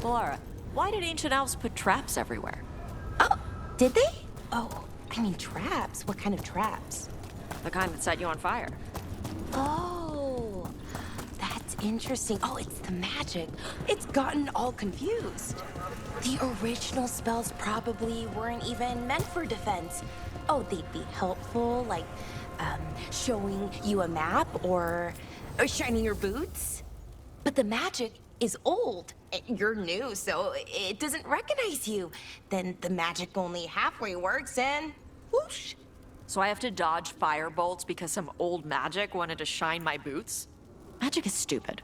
Laura, why did ancient elves put traps everywhere? Oh, did they? Oh, I mean traps. What kind of traps? The kind that set you on fire. Oh, that's interesting. Oh, it's the magic. It's gotten all confused. The original spells probably weren't even meant for defense. Oh, they'd be helpful, like showing you a map or shining your boots. But the magic is old. You're new, so it doesn't recognize you. Then the magic only halfway works and whoosh. So I have to dodge fire bolts because some old magic wanted to shine my boots? Magic is stupid.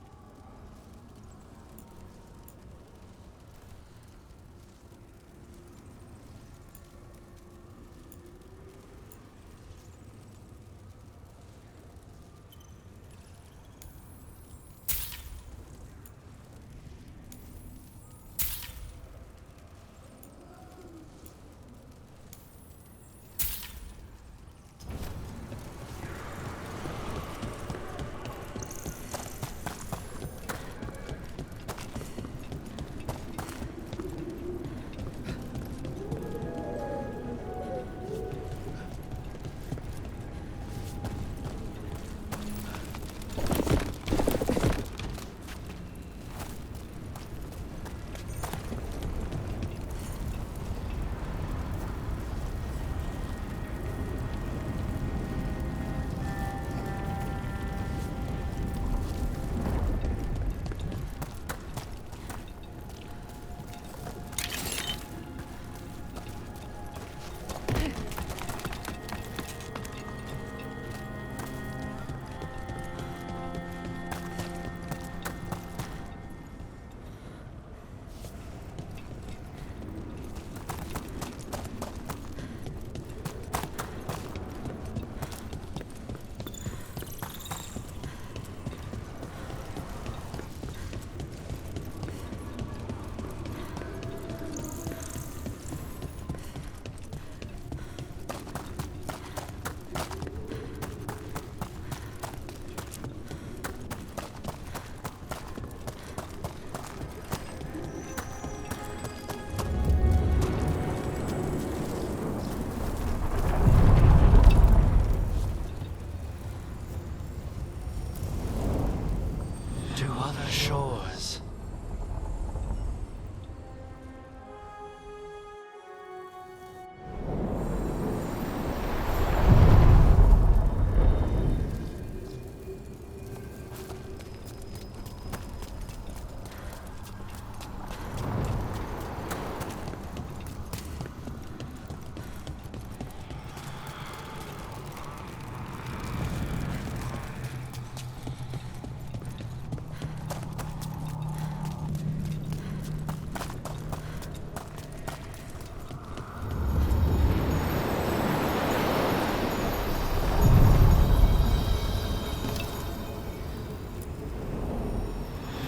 Shores.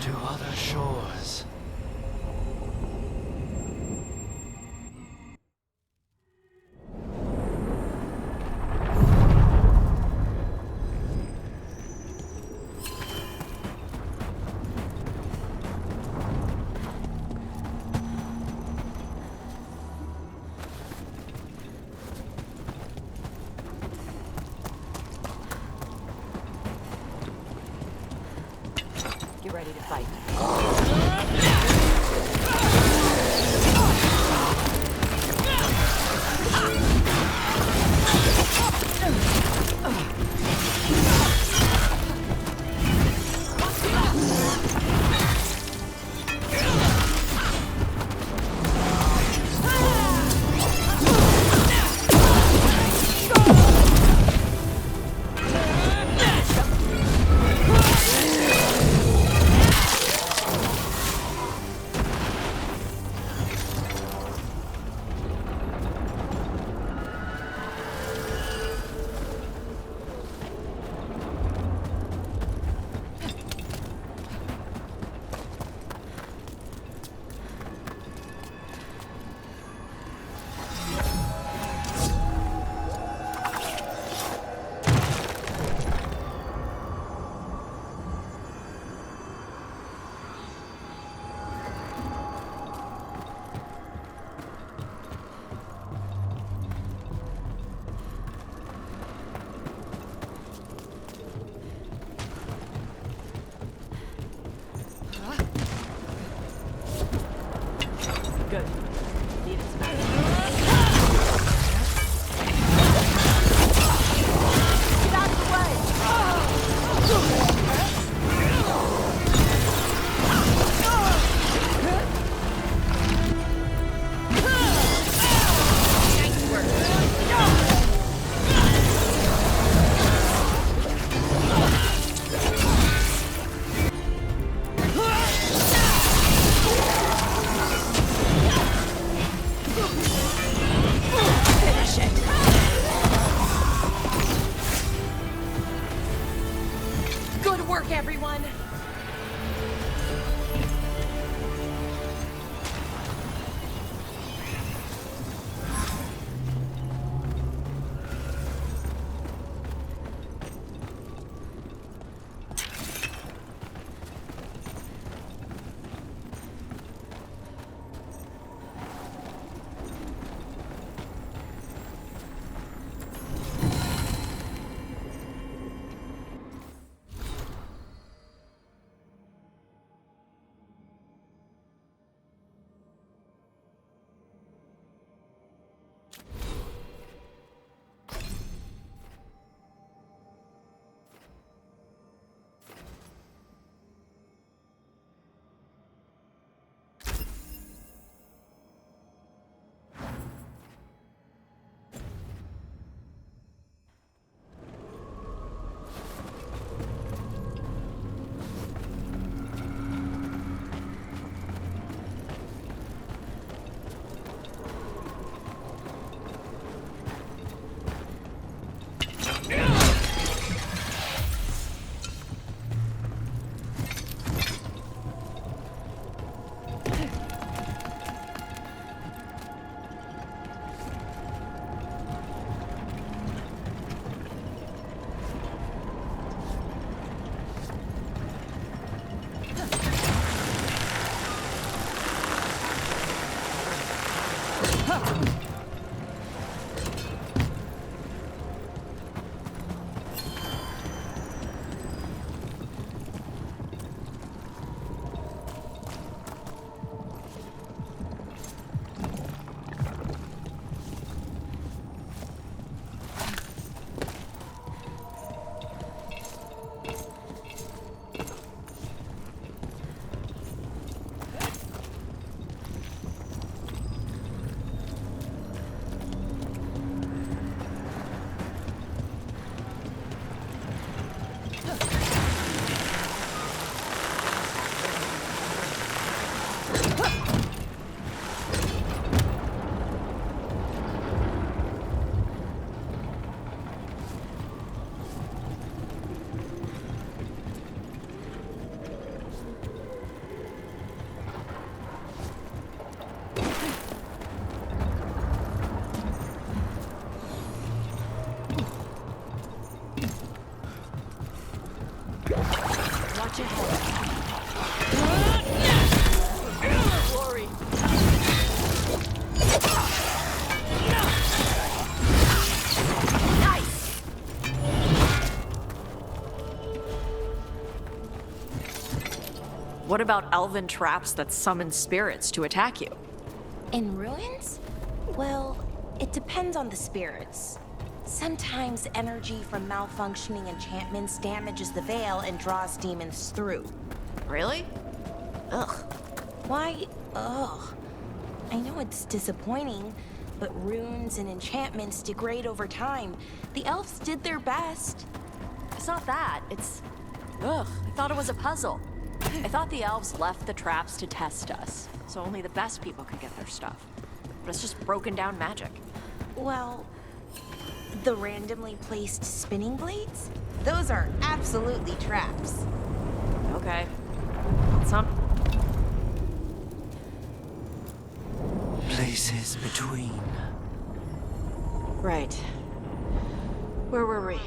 To other shores. Get ready to fight. work, everyone! Watch ahead. Glory. Nice. What about elven traps that summon spirits to attack you? In ruins? Well, it depends on the spirits. Sometimes energy from malfunctioning enchantments damages the veil and draws demons through. Really? Ugh. Why? Ugh. I know it's disappointing, but runes and enchantments degrade over time. The elves did their best. It's not that. It's... Ugh. I thought it was a puzzle. I thought the elves left the traps to test us, so only the best people could get their stuff. But it's just broken down magic. Well, the randomly placed spinning blades? Those are absolutely traps. Okay. Some... Places between. Right. Where were we?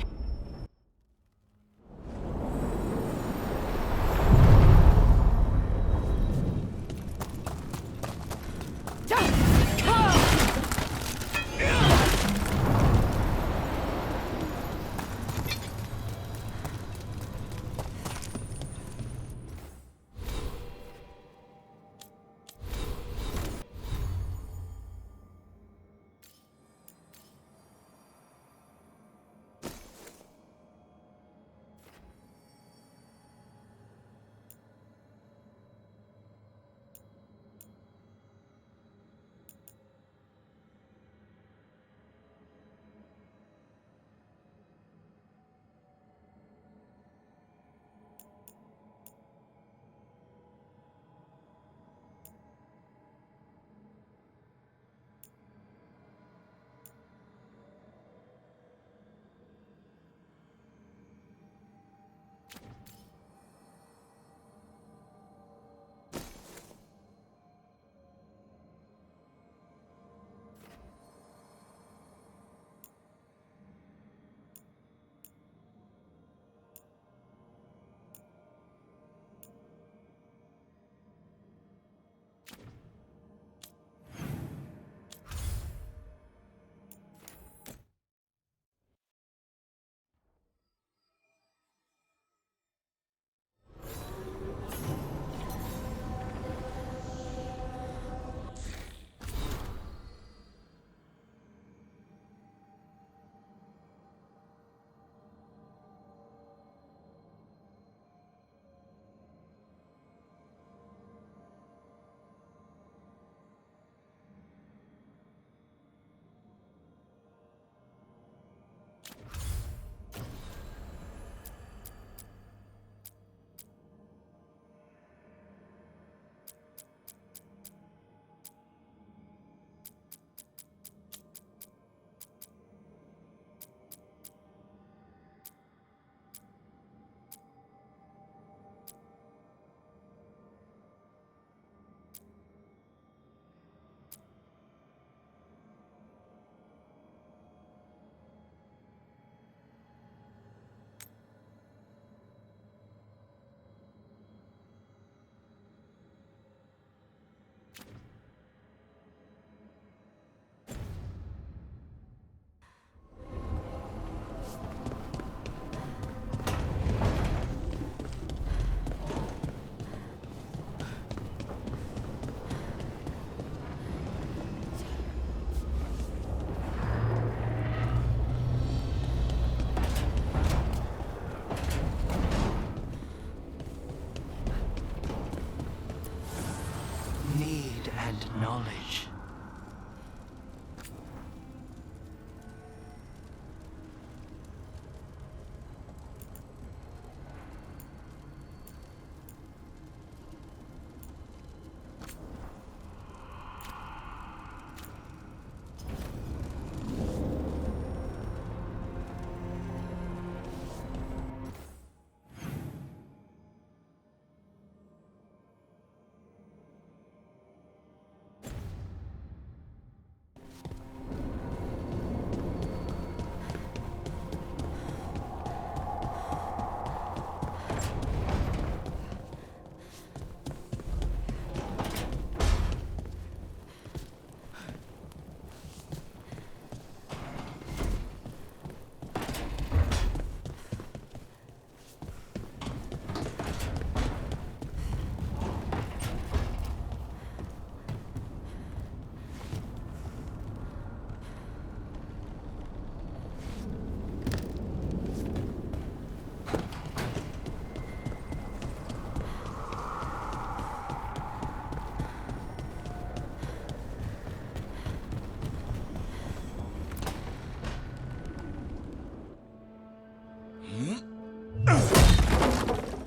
gained knowledge.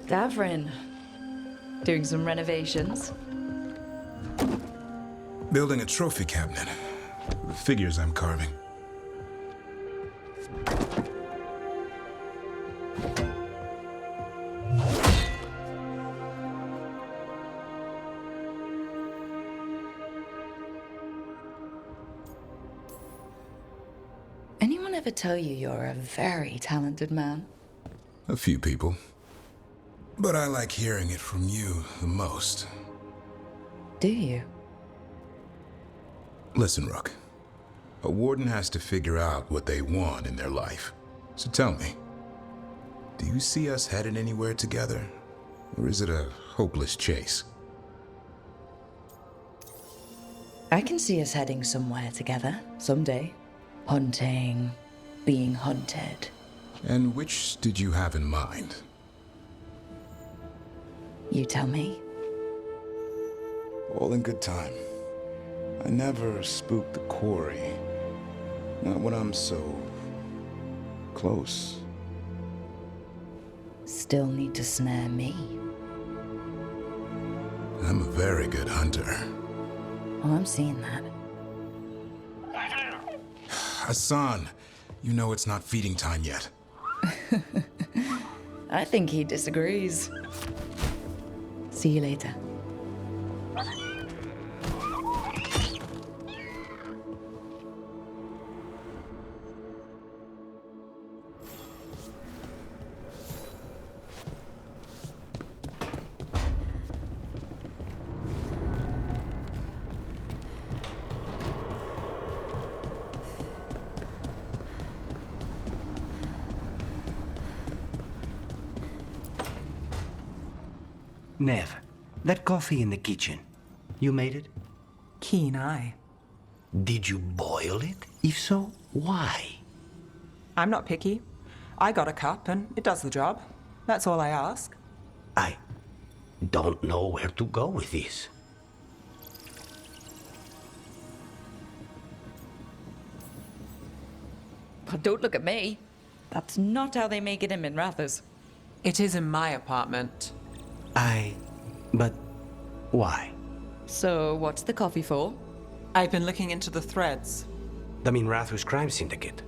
Davrin, doing some renovations. Building a trophy cabinet. The figures I'm carving. Anyone ever tell you you're a very talented man? A few people. But I like hearing it from you the most. Do you? Listen, Rook. A warden has to figure out what they want in their life. So tell me, do you see us headed anywhere together? Or is it a hopeless chase? I can see us heading somewhere together, someday. Hunting, being hunted. And which did you have in mind? You tell me. All in good time. I never spook the quarry. Not when I'm so close. Still need to snare me. I'm a very good hunter. Oh, I'm seeing that. Hassan, you know it's not feeding time yet. I think he disagrees. See you later. Nev, that coffee in the kitchen, you made it? Keen eye. Did you boil it? If so, why? I'm not picky. I got a cup and it does the job. That's all I ask. I don't know where to go with this. Oh, don't look at me. That's not how they make it in Minrathous. It is in my apartment. But why? So, what's the coffee for? I've been looking into the threads. The Minrathous crime syndicate.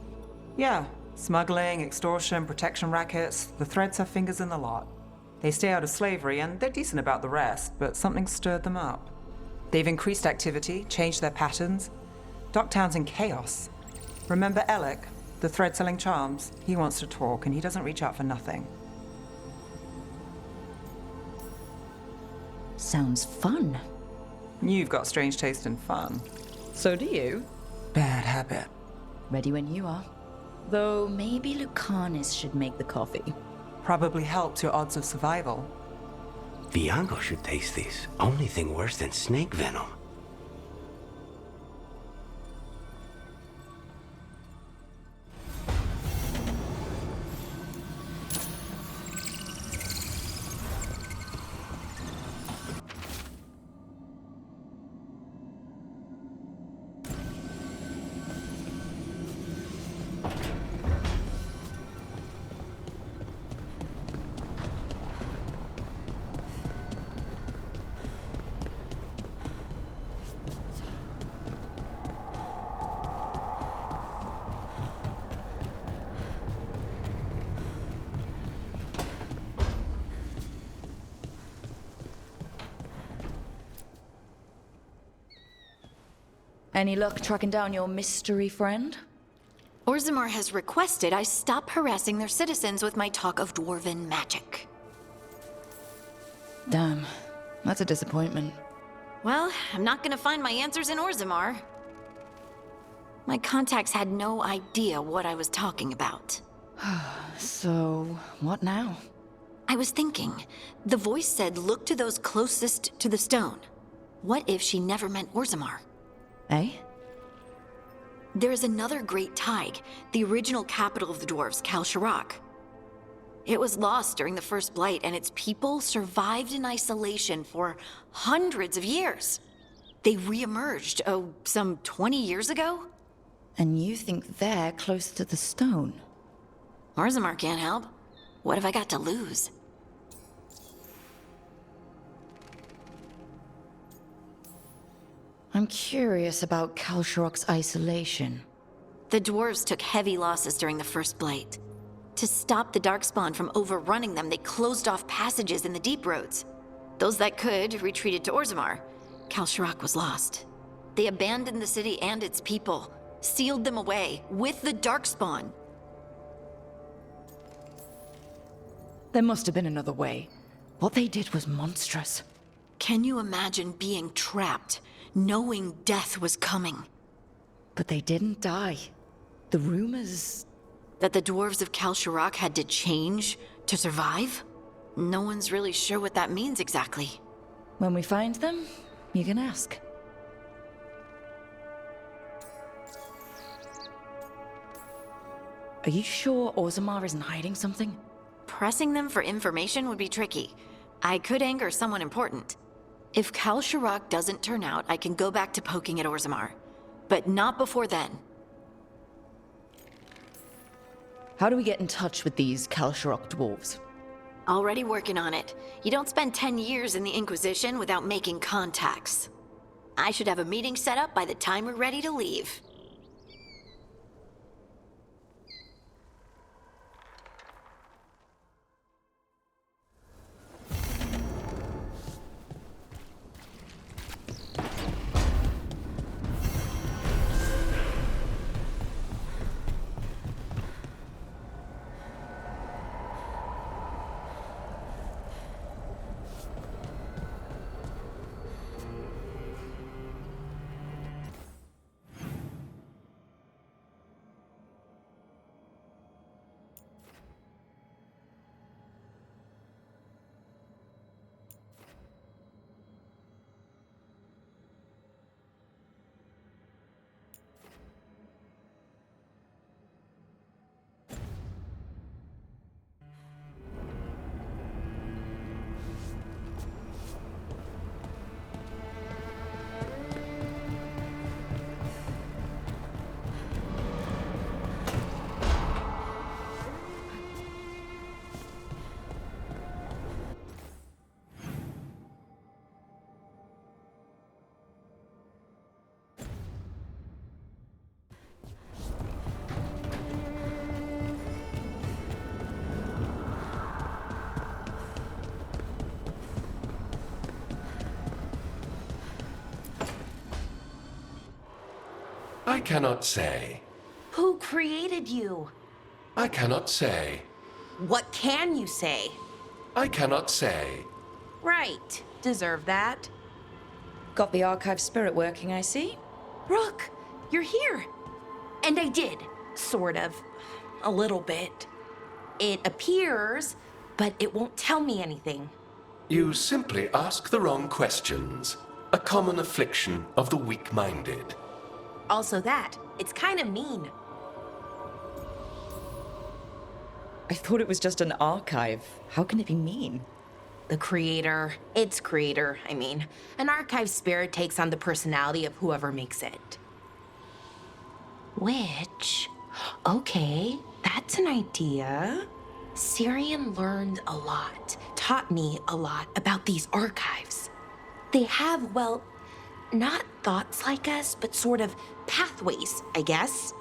Yeah, smuggling, extortion, protection rackets. The threads have fingers in the lot. They stay out of slavery and they're decent about the rest, but something stirred them up. They've increased activity, changed their patterns. Docktown's in chaos. Remember Alec, the thread selling charms? He wants to talk and he doesn't reach out for nothing. Sounds fun. You've got strange taste in fun. So do you. Bad habit. Ready when you are. Though maybe Lucanis should make the coffee. Probably helps your odds of survival. Viango should taste this. Only thing worse than snake venom. Any luck tracking down your mystery friend? Orzammar has requested I stop harassing their citizens with my talk of dwarven magic. Damn, that's a disappointment. Well, I'm not gonna find my answers in Orzammar. My contacts had no idea what I was talking about. So, what now? I was thinking, the voice said look to those closest to the stone. What if she never meant Orzammar? Eh? There is another great Tig, the original capital of the dwarves, Kalsharak. It was lost during the First Blight, and its people survived in isolation for hundreds of years. They re-emerged, some 20 years ago? And you think they're close to the stone? Orzammar can't help. What have I got to lose? I'm curious about Kalsharak's isolation. The dwarves took heavy losses during the First Blight. To stop the Darkspawn from overrunning them, they closed off passages in the deep roads. Those that could retreated to Orzammar. Kalsharak was lost. They abandoned the city and its people, sealed them away with the Darkspawn. There must have been another way. What they did was monstrous. Can you imagine being trapped, knowing death was coming? But they didn't die. The rumors... That the dwarves of Kalsharak had to change to survive? No one's really sure what that means exactly. When we find them, you can ask. Are you sure Orzammar isn't hiding something? Pressing them for information would be tricky. I could anger someone important. If Kalsharak doesn't turn out, I can go back to poking at Orzammar. But not before then. How do we get in touch with these Kalsharak dwarves? Already working on it. You don't spend 10 years in the Inquisition without making contacts. I should have a meeting set up by the time we're ready to leave. I cannot say. Who created you? I cannot say. What can you say? I cannot say. Right. Deserve that. Got the archive spirit working, I see. Rook, you're here. And I did. Sort of. A little bit. It appears, but it won't tell me anything. You simply ask the wrong questions. A common affliction of the weak-minded. Also that. It's kind of mean. I thought it was just an archive. How can it be mean? The creator, its creator, I mean. An archive spirit takes on the personality of whoever makes it. Which, okay, that's an idea. Syrian learned a lot, taught me a lot about these archives. They have, well, not thoughts like us, but sort of pathways, I guess.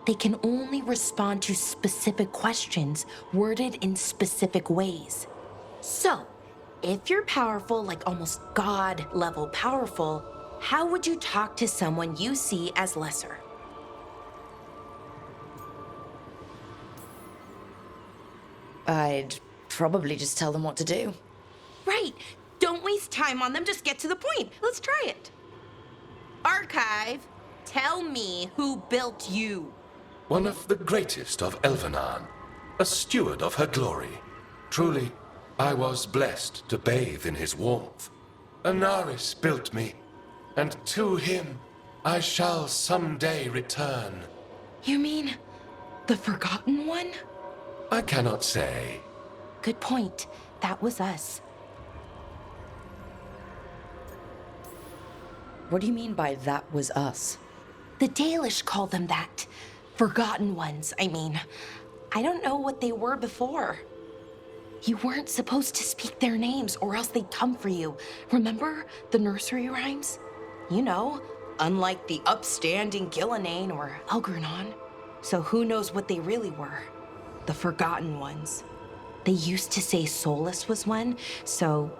They can only respond to specific questions worded in specific ways. So, if you're powerful, like almost God-level powerful, How would you talk to someone you see as lesser? I'd probably just tell them what to do. Right. Don't waste time on them, just get to the point. Let's try it. Archive, tell me who built you. One of the greatest of Elvenan, a steward of her glory. Truly, I was blessed to bathe in his warmth. Anaris built me, and to him I shall someday return. You mean the Forgotten One? I cannot say. Good point. That was us. What do you mean by that was us? The Dalish call them that. Forgotten Ones, I mean. I don't know what they were before. You weren't supposed to speak their names or else they'd come for you. Remember the nursery rhymes? You know, unlike the upstanding Gillinane or Elgernon. So who knows what they really were? The Forgotten Ones. They used to say Solus was one, so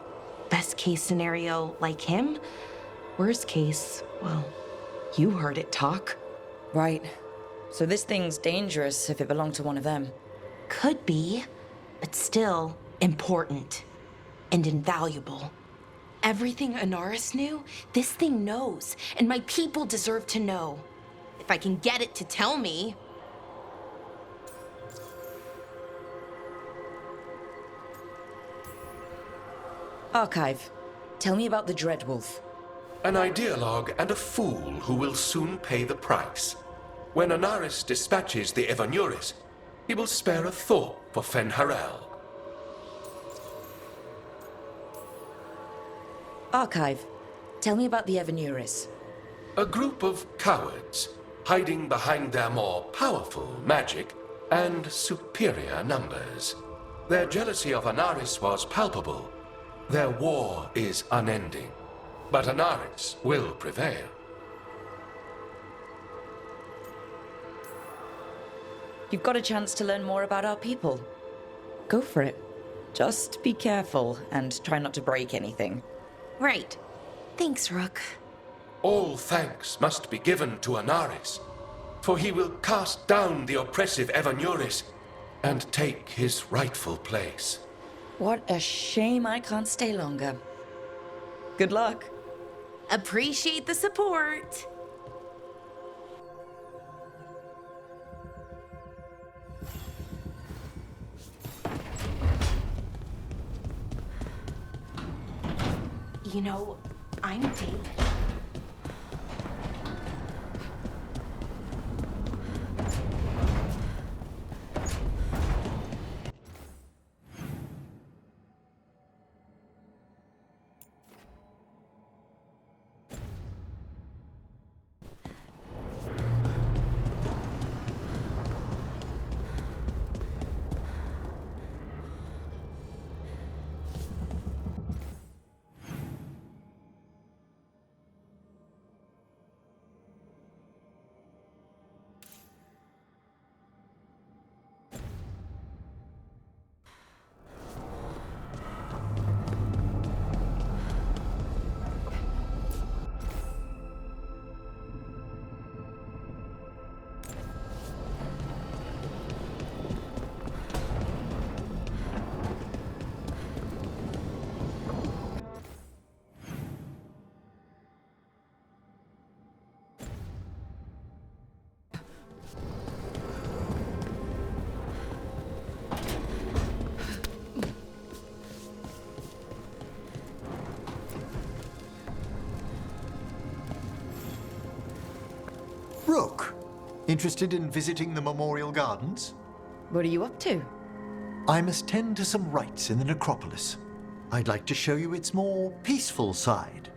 best case scenario like him. Worst case, well, you heard it talk. Right. So this thing's dangerous if it belonged to one of them. Could be, but still important and invaluable. Everything Anaris knew, this thing knows, and my people deserve to know. If I can get it to tell me. Archive, tell me about the Dreadwolf. An ideologue and a fool who will soon pay the price. When Anaris dispatches the Evanuris, he will spare a thought for Fen'Harel. Archive, tell me about the Evanuris. A group of cowards, hiding behind their more powerful magic and superior numbers. Their jealousy of Anaris was palpable. Their war is unending. But Anaris will prevail. You've got a chance to learn more about our people. Go for it. Just be careful and try not to break anything. Right. Thanks, Rook. All thanks must be given to Anaris, for he will cast down the oppressive Evanuris and take his rightful place. What a shame I can't stay longer. Good luck. Appreciate the support. You know, I'm David. Rook, interested in visiting the Memorial Gardens? What are you up to? I must tend to some rites in the necropolis. I'd like to show you its more peaceful side.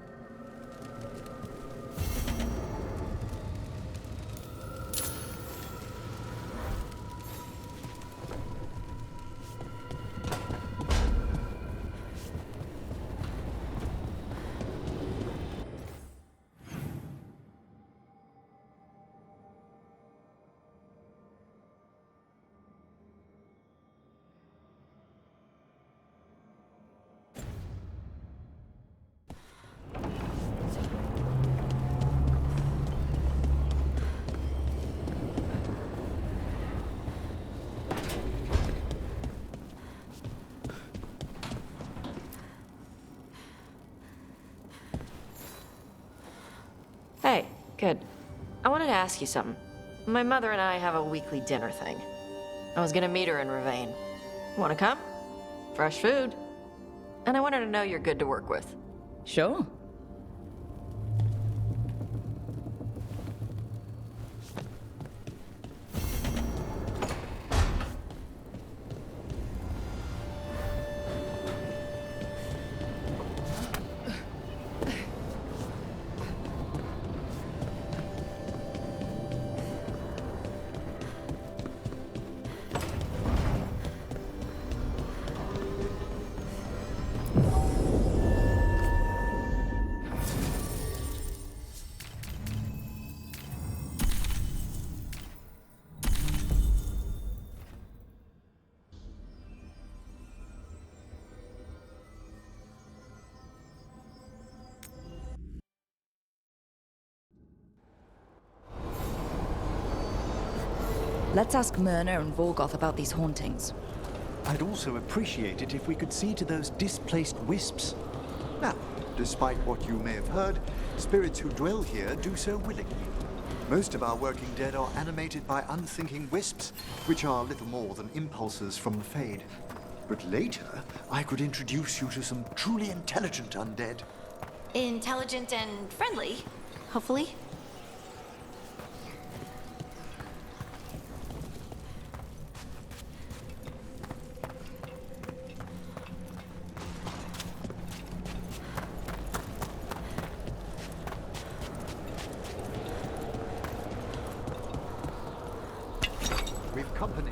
Good. I wanted to ask you something. My mother and I have a weekly dinner thing. I was gonna meet her in Ravane. Wanna come? Fresh food. And I wanted to know you're good to work with. Sure. Let's ask Myrna and Vorgoth about these hauntings. I'd also appreciate it if we could see to those displaced wisps. Now, despite what you may have heard, spirits who dwell here do so willingly. Most of our working dead are animated by unthinking wisps, which are little more than impulses from the Fade. But later, I could introduce you to some truly intelligent undead. Intelligent and friendly, hopefully. We've company.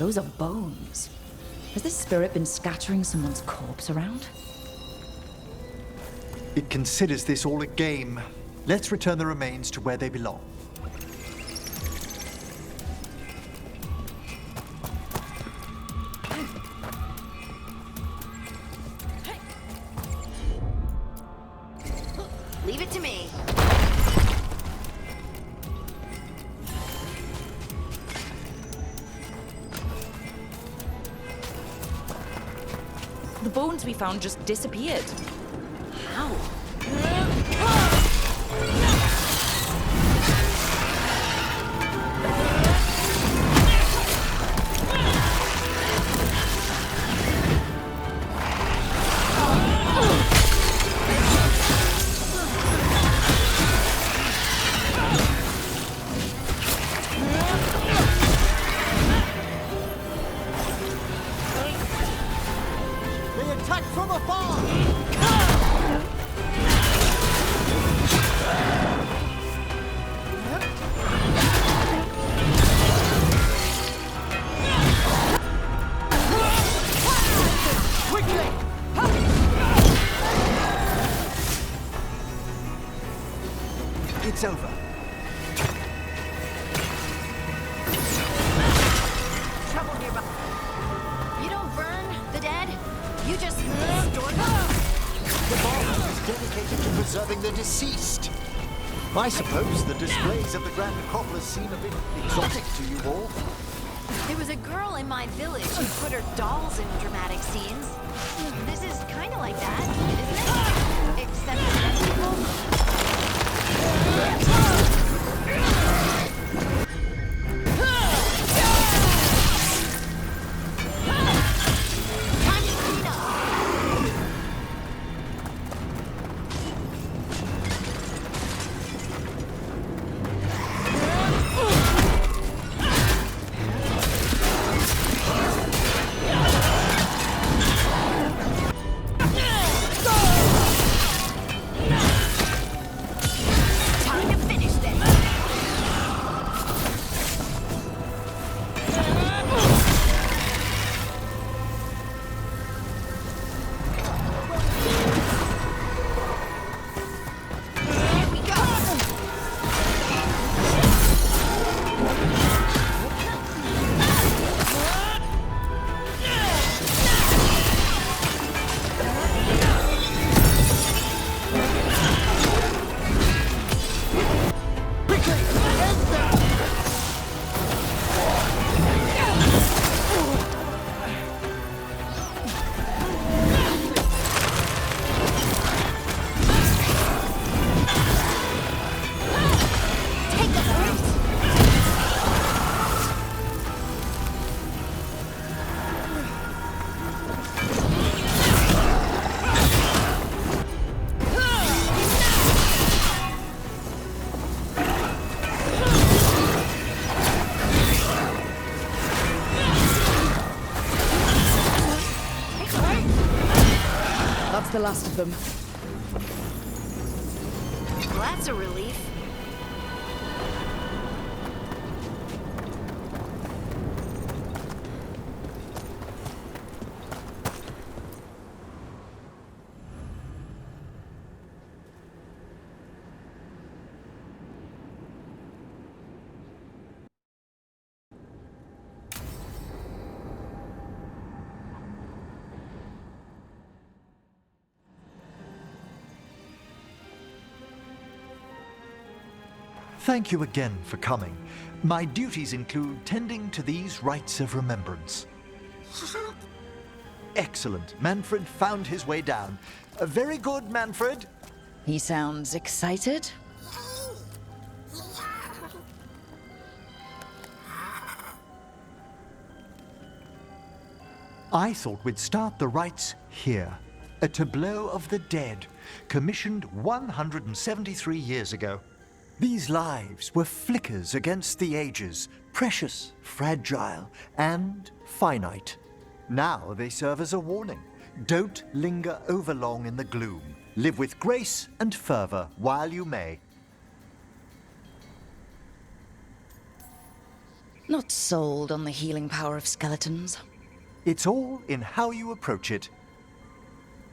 Those are bones. Has this spirit been scattering someone's corpse around? It considers this all a game. Let's return the remains to where they belong. Leave it to me. The bones we found just disappeared. How? They attack from afar! Quickly! It's over. Trouble nearby. You don't burn the dead. You just store them. The ball is dedicated to preserving the deceased. I suppose the displays of the Grand Necropolis seem a bit exotic to you all. There was a girl in my village who put her dolls in dramatic scenes. This is kind of like that, isn't it? Except for dead people. Time to clean up. Time to finish this. Here we go. Take the first. That's the last of them. Well, that's a relief. Thank you again for coming. My duties include tending to these rites of remembrance. Excellent. Manfred found his way down. Very good, Manfred. He sounds excited. I thought we'd start the rites here. A tableau of the dead, commissioned 173 years ago. These lives were flickers against the ages, precious, fragile, and finite. Now they serve as a warning. Don't linger overlong in the gloom. Live with grace and fervor while you may. Not sold on the healing power of skeletons. It's all in how you approach it.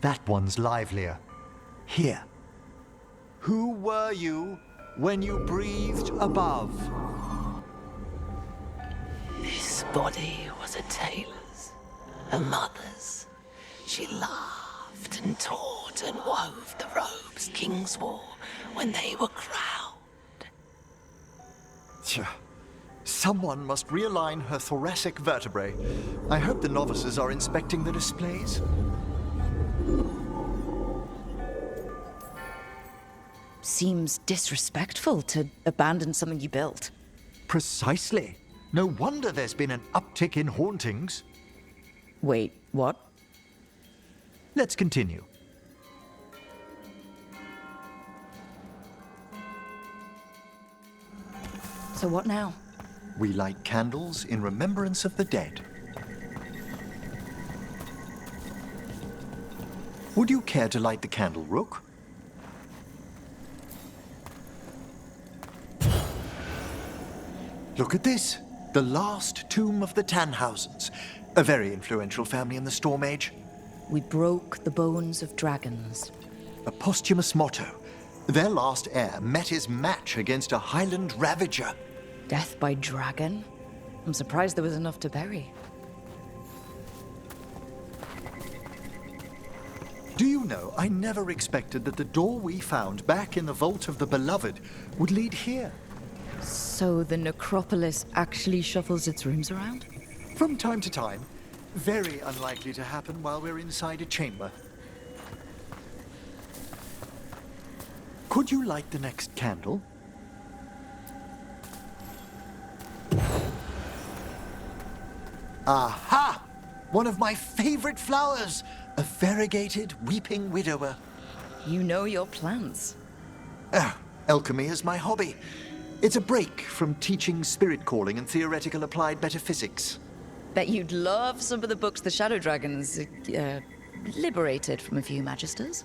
That one's livelier. Here. Who were you when you breathed above? This body was a tailor's, a mother's. She laughed and taught and wove the robes kings wore when they were crowned. Tja. Someone must realign her thoracic vertebrae. I hope the novices are inspecting the displays. Seems disrespectful to abandon something you built. Precisely. No wonder there's been an uptick in hauntings. Wait, what? Let's continue. So what now? We light candles in remembrance of the dead. Would you care to light the candle, Rook? Look at this. The last tomb of the Tannhausens. A very influential family in the Storm Age. We broke the bones of dragons. A posthumous motto. Their last heir met his match against a Highland Ravager. Death by dragon? I'm surprised there was enough to bury. Do you know, I never expected that the door we found back in the Vault of the Beloved would lead here. So the necropolis actually shuffles its rooms around? From time to time. Very unlikely to happen while we're inside a chamber. Could you light the next candle? Aha! One of my favorite flowers! A variegated weeping widower. You know your plants. Alchemy is my hobby. It's a break from teaching spirit calling and theoretical applied metaphysics. Bet you'd love some of the books the Shadow Dragons liberated from a few magisters.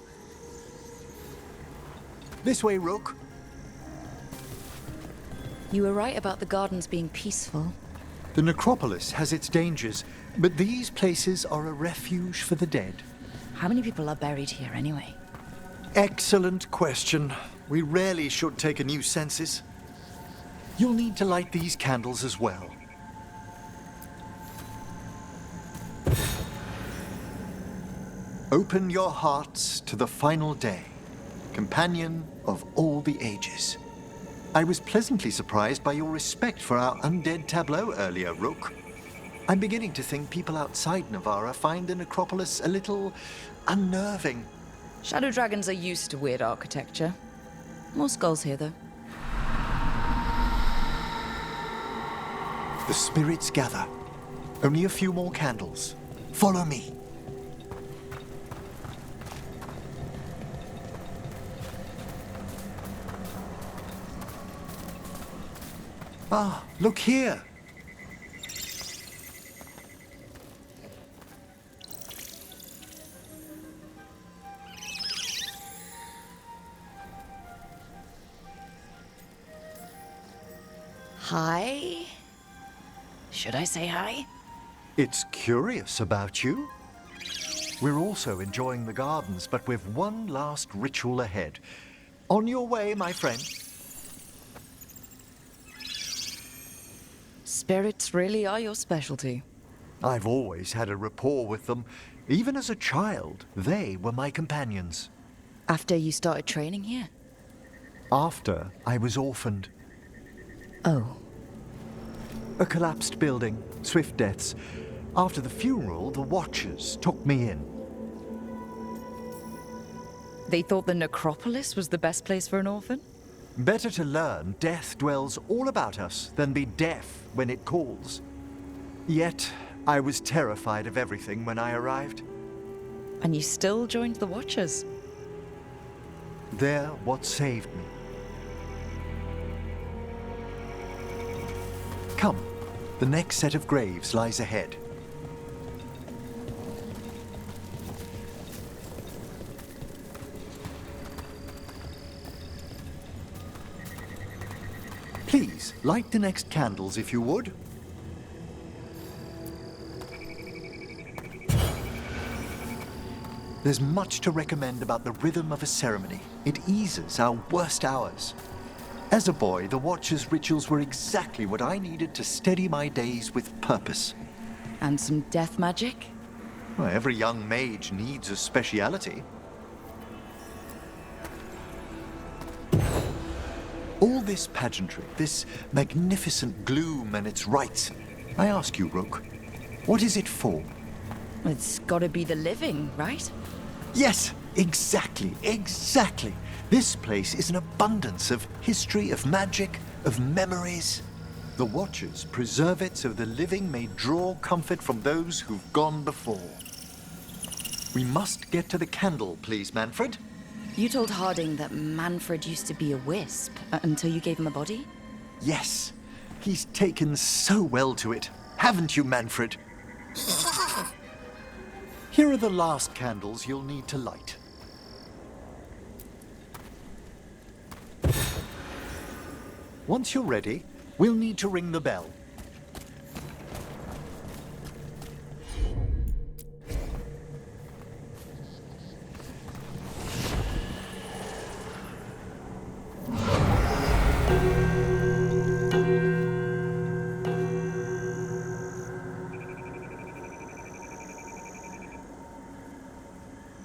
This way, Rook. You were right about the gardens being peaceful. The necropolis has its dangers, but these places are a refuge for the dead. How many people are buried here anyway? Excellent question. We rarely should take a new census. You'll need to light these candles as well. Open your hearts to the final day, companion of all the ages. I was pleasantly surprised by your respect for our undead tableau earlier, Rook. I'm beginning to think people outside Navarra find the necropolis a little unnerving. Shadow Dragons are used to weird architecture. More skulls here, though. The spirits gather. Only a few more candles. Follow me. Ah, look here. Hi? Should I say hi? It's curious about you. We're also enjoying the gardens, but with one last ritual ahead. On your way, my friend. Spirits really are your specialty. I've always had a rapport with them. Even as a child, they were my companions. After you started training here? After I was orphaned. Oh. A collapsed building, swift deaths. After the funeral, the Watchers took me in. They thought the necropolis was the best place for an orphan? Better to learn death dwells all about us than be deaf when it calls. Yet, I was terrified of everything when I arrived. And you still joined the Watchers? They're what saved me. Come, the next set of graves lies ahead. Please, light the next candles if you would. There's much to recommend about the rhythm of a ceremony. It eases our worst hours. As a boy, the Watcher's rituals were exactly what I needed to steady my days with purpose. And some death magic? Well, every young mage needs a speciality. All this pageantry, this magnificent gloom and its rites, I ask you, Rook, what is it for? It's gotta be the living, right? Yes, exactly. This place is an abundance of history, of magic, of memories. The Watchers preserve it so the living may draw comfort from those who've gone before. We must get to the candle, please, Manfred. You told Harding that Manfred used to be a wisp until you gave him a body? Yes, he's taken so well to it. Haven't you, Manfred? Here are the last candles you'll need to light. Once you're ready, we'll need to ring the bell.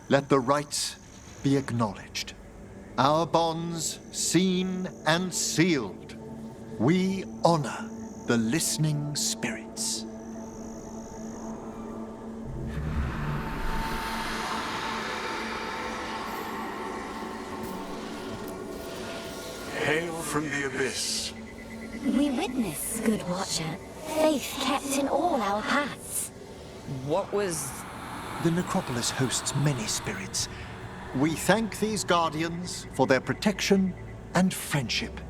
Let the rites be acknowledged. Our bonds seen and sealed. We honor the listening spirits. Hail from the abyss. We witness, good Watcher, faith kept in all our paths. What was... The necropolis hosts many spirits. We thank these guardians for their protection and friendship.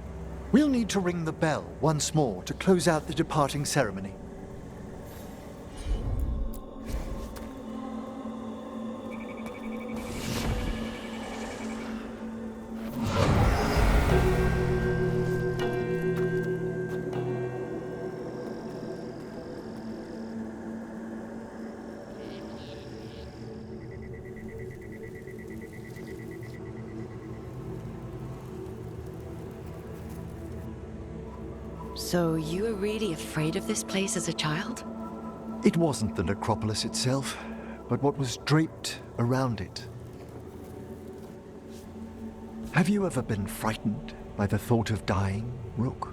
We'll need to ring the bell once more to close out the departing ceremony. So you were really afraid of this place as a child? It wasn't the necropolis itself, but what was draped around it. Have you ever been frightened by the thought of dying, Rook?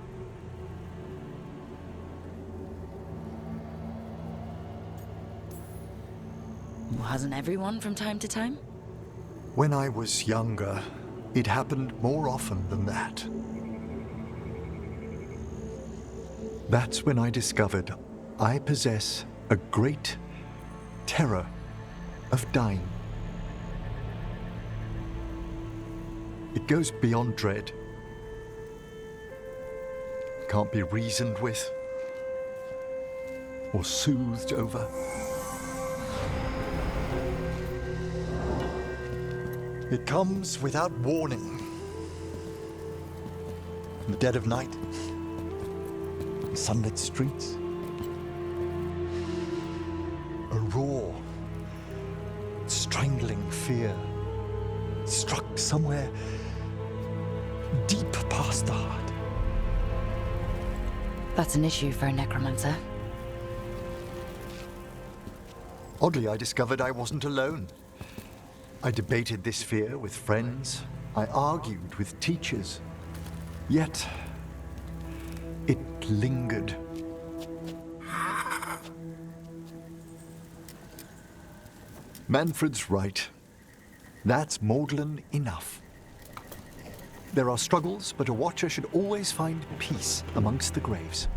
Hasn't everyone from time to time? When I was younger, it happened more often than that. That's when I discovered I possess a great terror of dying. It goes beyond dread. It can't be reasoned with or soothed over. It comes without warning. In the dead of night, in sunlit streets, a raw, strangling fear struck somewhere deep past the heart. That's an issue for a necromancer. Oddly, I discovered I wasn't alone. I debated this fear with friends. I argued with teachers. Yet, it lingered. Manfred's right. That's maudlin enough. There are struggles, but a watcher should always find peace amongst the graves.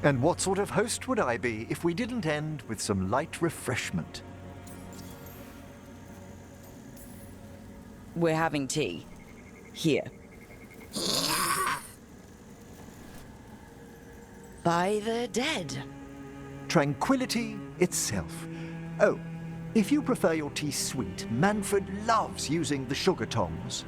And what sort of host would I be if we didn't end with some light refreshment? We're having tea. Here. By the dead. Tranquility itself. Oh, if you prefer your tea sweet, Manfred loves using the sugar tongs.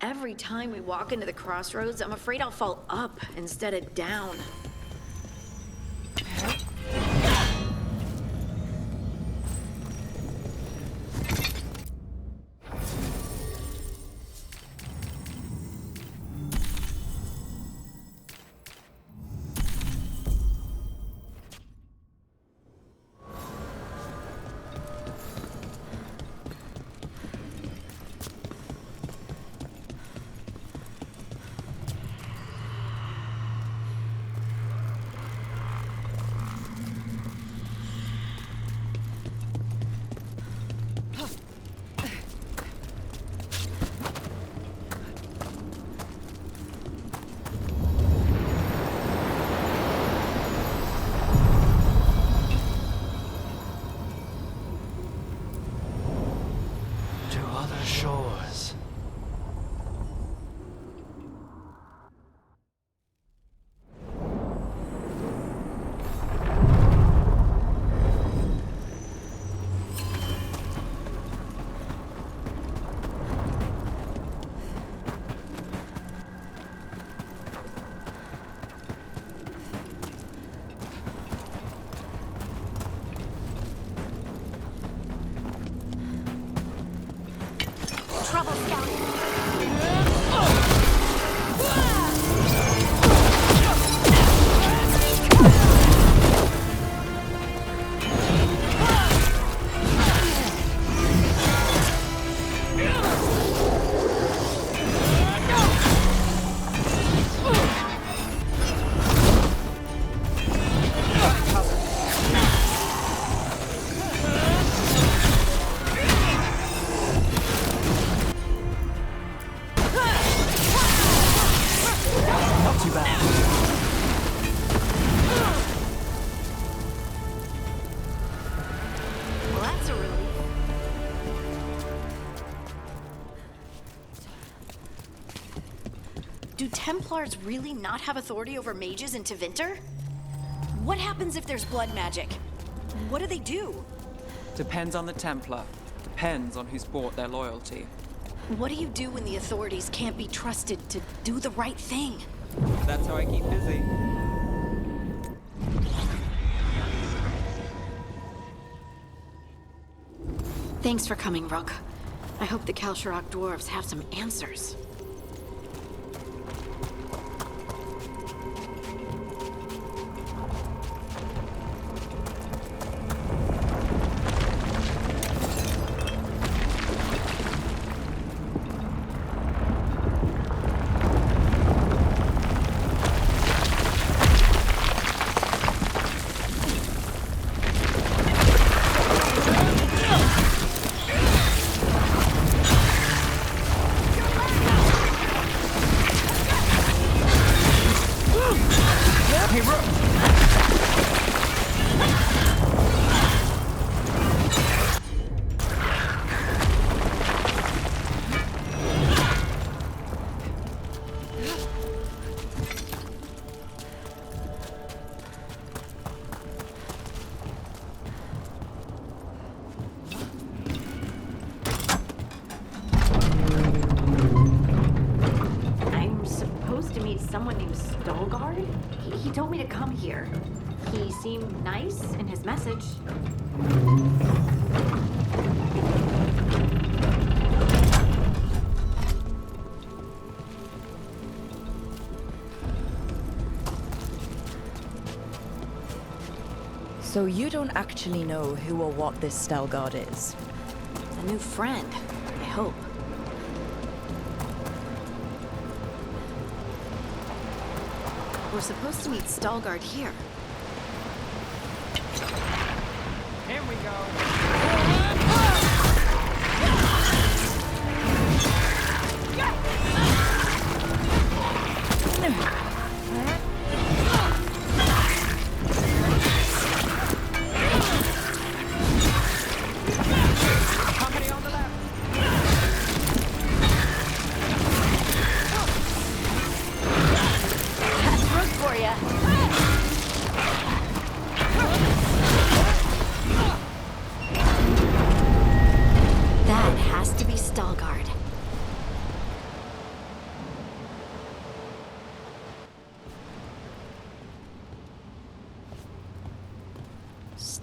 Every time we walk into the crossroads, I'm afraid I'll fall up instead of down. To other shores. Trouble Scout. Well, that's a relief. Do Templars really not have authority over mages in Tevinter? What happens if there's blood magic? What do they do? Depends on the Templar. Depends on who's bought their loyalty. What do you do when the authorities can't be trusted to do the right thing? That's how I keep busy. Thanks for coming, Rook. I hope the Kalsharok dwarves have some answers. Someone named Veilguard? He told me to come here. He seemed nice in his message. So you don't actually know who or what this Veilguard is? A new friend, I hope. We're supposed to meet Veilguard here. Here we go. Company on the left. That's Rook for ya. That has to be Veilguard.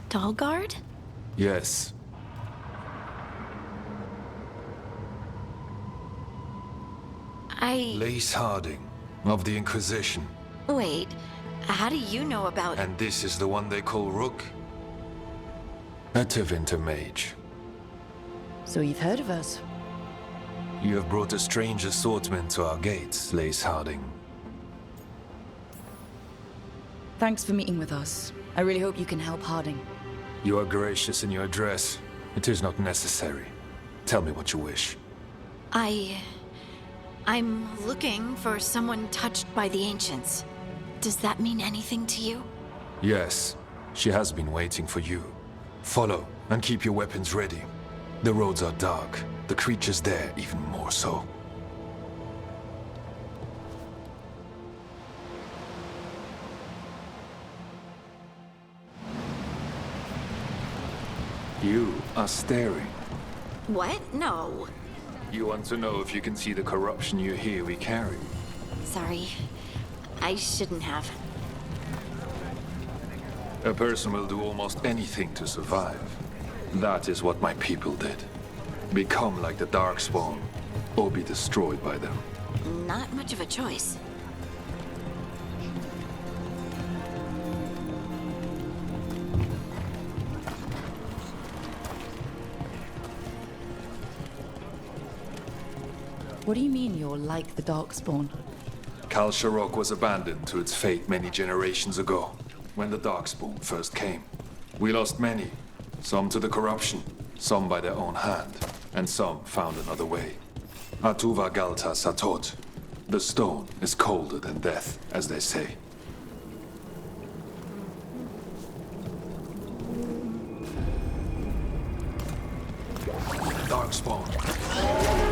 Veilguard? Yes. Lace Harding, of the Inquisition. Wait, how do you know about... And this is the one they call Rook? A Tevinter mage. So you've heard of us? You have brought a strange assortment to our gates, Lace Harding. Thanks for meeting with us. I really hope you can help Harding. You are gracious in your address. It is not necessary. Tell me what you wish. I'm looking for someone touched by the Ancients. Does that mean anything to you? Yes, she has been waiting for you. Follow, and keep your weapons ready. The roads are dark. The creatures there even more so. You are staring. What? No. You want to know if you can see the corruption you hear we carry? Sorry. I shouldn't have. A person will do almost anything to survive. That is what my people did. Become like the Darkspawn, or be destroyed by them. Not much of a choice. What do you mean you're like the Darkspawn? Kal Sharok was abandoned to its fate many generations ago, when the Darkspawn first came. We lost many, some to the corruption, some by their own hand, and some found another way. Atuva Galta Satot. The stone is colder than death, as they say. Darkspawn.